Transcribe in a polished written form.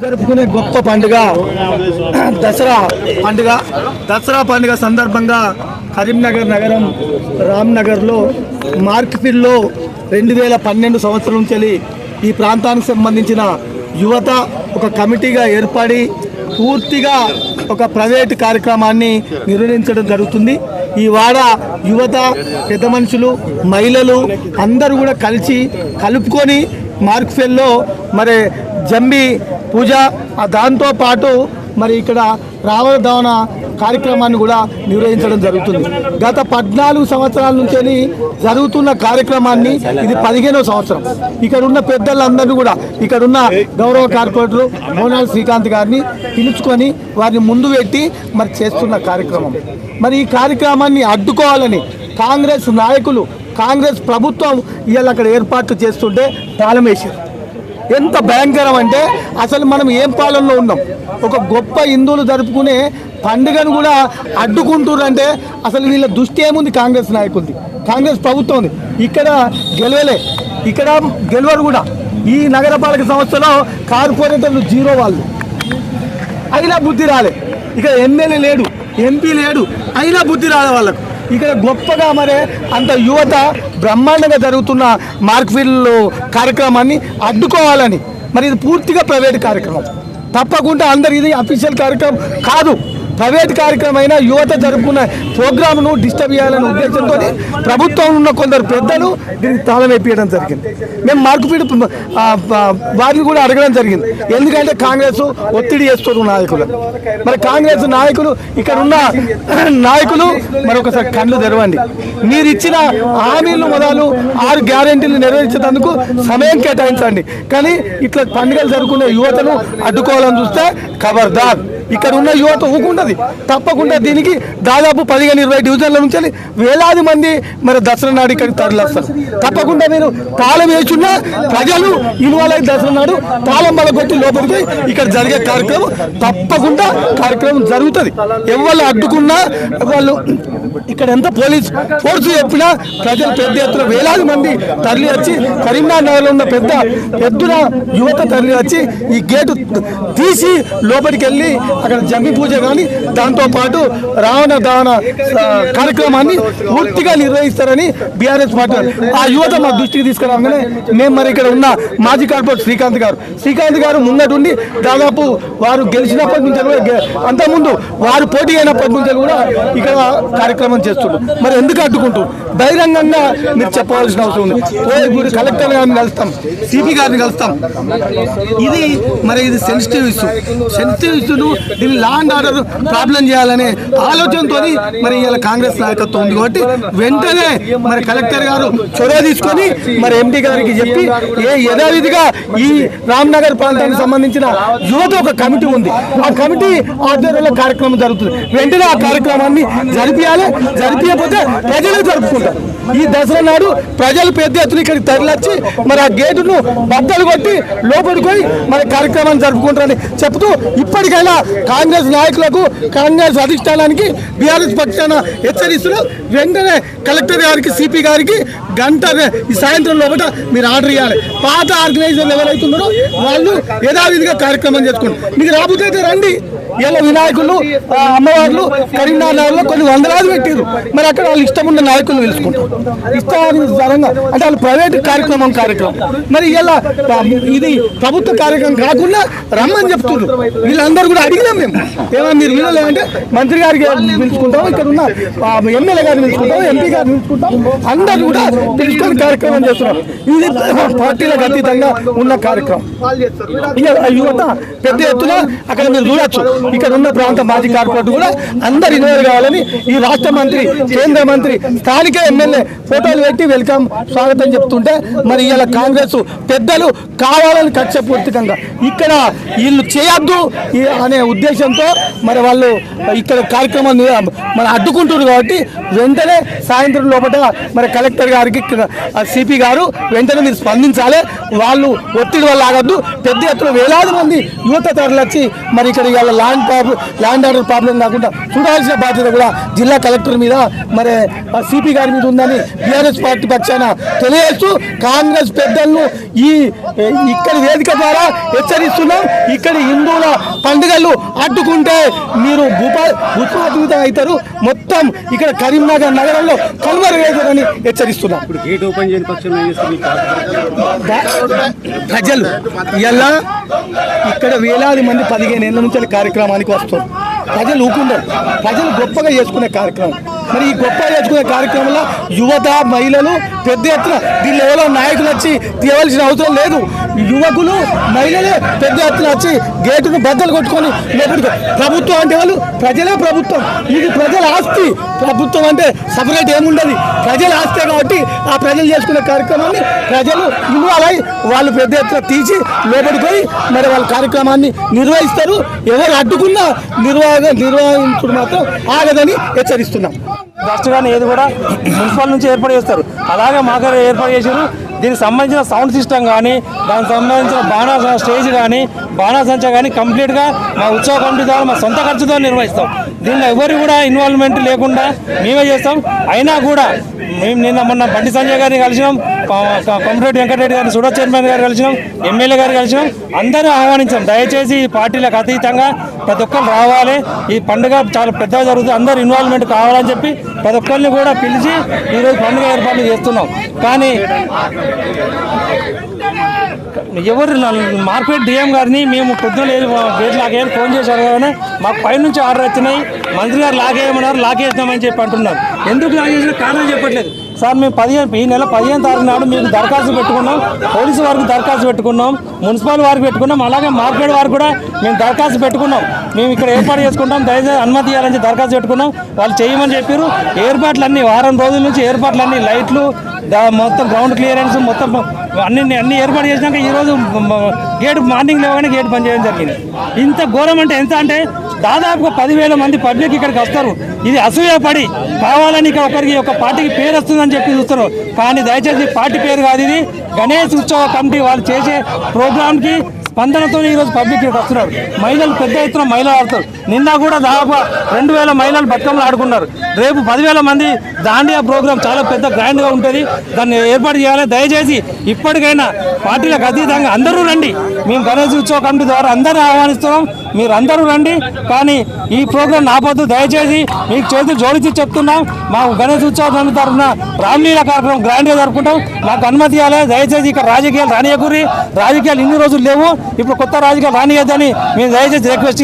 జరుపుకునే గొప్ప పండుగ దసరా పండుగ సందర్భంగా కరీంనగర్ నగరం రామ్నగర్లో మార్క్ఫీల్డ్లో 2012 సంవత్సరం నుంచి ఈ ప్రాంతానికి సంబంధించిన యువత ఒక కమిటీగా ఏర్పడి పూర్తిగా ఒక ప్రైవేట్ కార్యక్రమాన్ని నిర్వహించడం జరుగుతుంది. ఈ వాడ యువత, పెద్ద మనుషులు, మహిళలు అందరూ కూడా కలుపుకొని మార్క్ఫీల్డ్లో మరి జంబి పూజ, దాంతో పాటు మరి ఇక్కడ రావణ దహన కార్యక్రమాన్ని కూడా నిర్వహించడం జరుగుతుంది. గత 14 సంవత్సరాల నుంచి జరుగుతున్న కార్యక్రమాన్ని ఇది 15వ సంవత్సరం. ఇక్కడ ఉన్న పెద్దలందరూ కూడా ఇక్కడున్న గౌరవ కార్పొరేటరు మోనాల శ్రీకాంత్ గారిని పిలుచుకొని వారిని ముందు పెట్టి మరి చేస్తున్న కార్యక్రమం. మరి ఈ కార్యక్రమాన్ని అడ్డుకోవాలని కాంగ్రెస్ నాయకులు, కాంగ్రెస్ ప్రభుత్వం ఇవాళ అక్కడ ఏర్పాట్లు చేస్తుంటే తాళం వేశారు. ఎంత భయంకరం అంటే అసలు మనం ఏం పాలనలో ఉన్నాం? ఒక గొప్ప హిందువులు జరుపుకునే పండుగను కూడా అడ్డుకుంటున్నారంటే అసలు వీళ్ళ దృష్టి ఏముంది? కాంగ్రెస్ నాయకులది, కాంగ్రెస్ ప్రభుత్వం ఉంది. ఇక్కడ గెలవరు కూడా. ఈ నగరపాలక సంస్థలో కార్పొరేటర్లు జీరో వాళ్ళు, అయినా బుద్ధి రాలే. ఇక్కడ ఎమ్మెల్యే లేడు, ఎంపీ లేడు, అయినా బుద్ధి రాలే వాళ్ళకు. ఇక్కడ గొప్పగా మరి అంత యువత బ్రహ్మాండంగా జరుగుతున్న మార్క్ఫీల్డ్ కార్యక్రమాన్ని అడ్డుకోవాలని, మరి ఇది పూర్తిగా ప్రైవేట్ కార్యక్రమం. తప్పకుండా అందరు, ఇది అఫీషియల్ కార్యక్రమం కాదు, ప్రైవేట్ కార్యక్రమం అయినా యువత జరుపుకున్న ప్రోగ్రామ్ను డిస్టర్బ్ చేయాలనే ఉద్దేశంతో ప్రభుత్వం ఉన్న కొందరు పెద్దలు దీనికి తాళం వేపించడం జరిగింది. మేము మార్క్ఫీల్డ్ వారిని కూడా అడగడం జరిగింది. ఎందుకంటే కాంగ్రెస్ ఒత్తిడి చేస్తున్న నాయకులు, మరి కాంగ్రెస్ నాయకులు, ఇక్కడ ఉన్న నాయకులు మరొకసారి కళ్ళు తెరవండి. మీరు ఇచ్చిన హామీలు మొదలు 6 గ్యారెంటీలు నెరవేర్చేందుకు సమయం కేటాయించండి. కానీ ఇట్లా పండుగలు జరుపుకునే యువతను అడ్డుకోవాలని చూస్తే ఖబర్దార్. ఇక్కడ ఉన్న యువత ఊకుంటుంది. తప్పకుండా దీనికి దాదాపు 15-20 డివిజన్ల నుంచి వేలాది మంది మరి దసరా నాడు ఇక్కడికి తరలిస్తారు. తప్పకుండా మీరు తాళం వేసున్నా ప్రజలు ఇన్వాల్వ్ అయ్యి దసరా నాడు తాళం బలగొట్టి లోపలికి ఇక్కడ జరిగే కార్యక్రమం తప్పకుండా కార్యక్రమం జరుగుతుంది. ఎవరు అడ్డుకున్నా వాళ్ళు ఇక్కడ ఎంత పోలీస్ ఫోర్సు చెప్పినా ప్రజలు పెద్ద ఎత్తున వేలాది మంది తరలి వచ్చి కరీంనగర్లో ఉన్న పెద్ద యువత తరలి వచ్చి ఈ గేటు తీసి లోపలికి వెళ్ళి అక్కడ జంబి పూజ కానీ దాంతోపాటు రావణ దహన కార్యక్రమాన్ని పూర్తిగా నిర్వహిస్తారని బీఆర్ఎస్ పార్టీ ఆ యువత మా దృష్టికి తీసుకురాగానే మేము మరి ఇక్కడ ఉన్న మాజీ కార్పొరేటర్ శ్రీకాంత్ గారు ముంగటుండి దాదాపు వారు గెలిచినప్పటి నుంచి అంతకుముందు వారు పోటీ అయినప్పటి నుంచి కూడా ఇక్కడ కార్యక్రమం చేస్తున్నారు. మరి ఎందుకు అడ్డుకుంటూ బహిరంగంగా మీరు చెప్పవలసిన అవసరం ఉంది. ఇప్పుడు కలెక్టర్ గారిని కలుస్తాం, సిపి గారిని కలుస్తాం. ఇది సెన్సిటివ్ ఇష్యూను దీన్ని లా అండ్ ఆర్డర్ ప్రాబ్లం చేయాలనే ఆలోచనతో మరి ఇలా కాంగ్రెస్ నాయకత్వం ఉంది. కాబట్టి వెంటనే మరి కలెక్టర్ గారు చొరవ తీసుకొని మరి ఎంపీ గారికి చెప్పి యథావిధిగా ఈ రామ్నగర్ ప్రాంతానికి సంబంధించిన యువత ఒక కమిటీ ఉంది, ఆ కమిటీ ఆధ్వర్యంలో కార్యక్రమం జరుగుతుంది. వెంటనే ఆ కార్యక్రమాన్ని జరిపియకపోతే ప్రజలు జరుపుకుంటారు. ఈ దసరా నాడు ప్రజలు పెద్ద ఎత్తున ఇక్కడికి తరలిచ్చి మరి ఆ గేటును బద్దలు కొట్టి లోపలికి మరి కార్యక్రమాన్ని జరుపుకుంటారని చెప్తూ ఇప్పటికైనా కాంగ్రెస్ నాయకులకు, కాంగ్రెస్ అధిష్టానానికి బీఆర్ఎస్ పక్షాన హెచ్చరిస్తున్నారు. వెంటనే కలెక్టర్ గారికి, సిపి గారికి గంట ఈ సాయంత్రం లోపల మీరు ఆర్డర్ ఇవ్వాలి. పాత ఆర్గనైజర్లు ఎవరైతున్నారో వాళ్ళు యథావిధిగా కార్యక్రమం చేసుకుంటారు. మీకు రాబోతే రండి. ఇలా వినాయకులు, అమ్మవార్లు కరీంనగర్లో కొన్ని వందలాది పెట్టారు. మరి అక్కడ వాళ్ళు ఇష్టం ఉన్న నాయకులు పిలుచుకుంటారు. ఇష్టానుసారంగా అంటే వాళ్ళు ప్రైవేట్ కార్యక్రమం. మరి ఇలా ఇది ప్రభుత్వ కార్యక్రమం కాకుండా రమ్మని చెప్తున్నారు. వీళ్ళందరూ కూడా అడిగినాం మేము, ఏమన్నా మీరు వీళ్ళంటే మంత్రి గారికి పిలుచుకుంటాం, ఇక్కడ ఉన్న ఎమ్మెల్యే గారిని పిలుచుకుంటాం, ఎంపీ గారిని పిలుచుకుంటాం, అందరూ కూడా పిలుచుకొని కార్యక్రమం చేస్తున్నారు. ఇది పార్టీలకు అతీతంగా ఉన్న కార్యక్రమం. యువత పెద్ద ఎత్తున అక్కడ మీరు చూడొచ్చు. ఇక్కడ ఉన్న ప్రాంత మాజీ కార్పొరేటర్ కూడా అందరు ఇన్వాల్వ్ కావాలని ఈ రాష్ట్ర మంత్రి, కేంద్ర మంత్రి, స్థానిక ఎమ్మెల్యే ఫోటోలు పెట్టి వెల్కమ్ స్వాగతం చెప్తుంటే మరి ఇలా కాంగ్రెస్ పెద్దలు కావాలని కక్షపూర్తికంగా ఇక్కడ వీళ్ళు చేయొద్దు అనే ఉద్దేశంతో మరి వాళ్ళు ఇక్కడ కార్యక్రమాన్ని మరి అడ్డుకుంటున్నారు. కాబట్టి వెంటనే సాయంత్రం లోపల మరి కలెక్టర్ గారికి, సిపి గారు వెంటనే మీరు స్పందించాలి. వాళ్ళు ఒత్తిడి వల్ల ఆగద్దు. పెద్ద ఎత్తున వేలాది మంది యువత తరలిచ్చి మరి ఇక్కడ ఇవాళ ల్యాండ్ ఆర్డర్ ప్రాబ్లం కాకుండా చూడాల్సిన బాధ్యత కూడా జిల్లా కలెక్టర్ మీద మరి సిపి గారి మీద ఉందని బీఆర్ఎస్ పార్టీ పక్షాన తెలియజేస్తూ కాంగ్రెస్ పెద్దలను ఇక్కడి వేదిక ద్వారా హెచ్చరిస్తున్నాం. ఇక్కడి హిందువుల పండుగలు అడ్డుకుంటే మీరు భూపాతితం అవుతారు, మొత్తం ఇక్కడ కరీంనగర్ నగరంలో కనుమరుగవుతారని హెచ్చరిస్తున్నాం. ప్రజలు ఇలా ఇక్కడ వేలాది మంది 15 ఏళ్ళ నుంచి కార్యక్రమానికి వస్తారు. ప్రజలు ఊకుంటారు, ప్రజలు గొప్పగా చేసుకునే కార్యక్రమం. మరి ఈ గొప్పగా చేసుకునే కార్యక్రమంలో యువత, మహిళలు పెద్ద ఎత్తున దీనిలో ఎవరో నాయకులు వచ్చి తీయవలసిన అవసరం లేదు. యువకులు, మహిళలే పెద్ద ఎత్తున వచ్చి గేటును బద్దలు కొట్టుకొని లేకపోతే ప్రభుత్వం అంటే వాళ్ళు ప్రజలే ప్రభుత్వం, ఇది ప్రజల ఆస్తి. ప్రభుత్వం అంటే సపరేట్ ఏముండదు, ప్రజల ఆస్తే కాబట్టి ఆ ప్రజలు చేసుకునే కార్యక్రమాన్ని ప్రజలు ఇన్వాల్వ్ అయ్యి వాళ్ళు పెద్ద ఎత్తున తీసి లోపలిపోయి మరి వాళ్ళ కార్యక్రమాన్ని నిర్వహిస్తారు. ఎవరు అడ్డుకున్నా నిర్వహించడం మాత్రం ఆగదని హెచ్చరిస్తున్నాం. డస్ట్ కానీ ఏది కూడా మున్సిపల్ నుంచి ఏర్పాటు చేస్తారు, అలాగే మాకు ఏర్పాటు చేశారు. దీనికి సంబంధించిన సౌండ్ సిస్టమ్ కానీ, దానికి సంబంధించిన బాణా స్టేజ్ కానీ, బాణాసంచ కానీ కంప్లీట్గా మా ఉత్సవ కమిటీ ద్వారా మా సొంత ఖర్చుతో నిర్వహిస్తాం. దీనిలో ఎవరు కూడా ఇన్వాల్వ్మెంట్ లేకుండా మేమే చేస్తాం. అయినా కూడా మేము మొన్న బండి సంజయ్ గారిని కలిసినాం, కొమరెడ్డి వెంకటరెడ్డి గారిని, సుడా చైర్మన్ గారు కలిసినాం, ఎమ్మెల్యే గారు కలిసినాం, అందరూ ఆహ్వానించాం. దయచేసి ఈ పార్టీలకు అతీతంగా ప్రతి ఒక్కరు రావాలి, ఈ పండుగ చాలా పెద్దగా జరుగుతుంది, అందరూ ఇన్వాల్వ్మెంట్ కావాలని చెప్పి ప్రతి ఒక్కరిని కూడా పిలిచి ఈరోజు పండుగ ఏర్పాట్లు చేస్తున్నాం. కానీ ఎవరు మార్కెట్ డిఎం గారిని మేము పొద్దున గేట్ లాగేయాలి ఫోన్ చేశారు కానీ మాకు పైనుంచి ఆర్డర్ వచ్చినాయి, మంత్రి గారు లాగేయమన్నారు, లాగేస్తామని చెప్పి అంటున్నారు. ఎందుకు లాగేసిన కారణం చెప్పట్లేదు సార్. మేము ఈ నెల 15వ తారీఖు నాడు మీకు దరఖాస్తు పెట్టుకున్నాం, పోలీసు వారికి దరఖాస్తు పెట్టుకున్నాం, మున్సిపల్ వారికి పెట్టుకున్నాం, అలాగే మార్కెట్ వారికి కూడా మేము దరఖాస్తు పెట్టుకున్నాం. మేము ఇక్కడ ఏర్పాటు చేసుకుంటాం, దయచేసి అనుమతి ఇవ్వాలని దరఖాస్తు పెట్టుకున్నాం. వాళ్ళు చేయమని చెప్పారు. ఏర్పాట్లన్నీ వారం రోజుల నుంచి ఏర్పాట్లన్నీ లైట్లు, మొత్తం గ్రౌండ్ క్లియరెన్స్ మొత్తం అన్ని ఏర్పాటు చేసినాక ఈరోజు గేట్ మార్నింగ్ లేవగానే గేట్ బంద్ చేయడం జరిగింది. ఇంత ఘోరం అంటే ఎంత అంటే దాదాపుగా 10,000 మంది పబ్లిక్ ఇక్కడికి వస్తారు. ఇది అసూయపడి కావాలని ఇక్కడ ఒకరికి ఒక పార్టీకి పేరు వస్తుందని చెప్పి చూస్తారు. కానీ దయచేసి పార్టీ పేరు కాదు, ఇది గణేష్ ఉత్సవ కమిటీ వాళ్ళు చేసే ప్రోగ్రామ్కి స్పందనతో ఈరోజు పబ్లిక్ ఇక్కడికి వస్తున్నారు. మహిళలు పెద్ద ఎత్తున మహిళలు ఆడుతారు. నిన్న కూడా దాదాపు 2,000 మహిళలు బతుకమ్మలు ఆడుకున్నారు. రేపు 10,000 మంది దాండియా ప్రోగ్రాం చాలా పెద్ద గ్రాండ్గా ఉంటుంది, దాన్ని ఏర్పాటు చేయాలి. దయచేసి ఇప్పటికైనా పార్టీలకు అతీతంగా అందరూ రండి. మేము గణేష్ ఉత్సవ కమిటీ ద్వారా అందరూ ఆహ్వానిస్తున్నాం, మీరు అందరూ రండి. కానీ ఈ ప్రోగ్రాం ఆపొద్దు, దయచేసి మీకు చేతులు జోడించి చెప్తున్నాం. మాకు గణేష్ ఉత్సవ కమిటీ తరఫున రామ్లీల కార్యక్రమం గ్రాండ్గా జరుపుకుంటాం, మాకు అనుమతి ఇవ్వాలి. దయచేసి ఇక్కడ రాజకీయాలు రానియకూరి, రాజకీయాలు ఇన్ని రోజులు లేవు, ఇప్పుడు కొత్త రాజకీయాలు రానియద్దని మేము దయచేసి రిక్వెస్ట్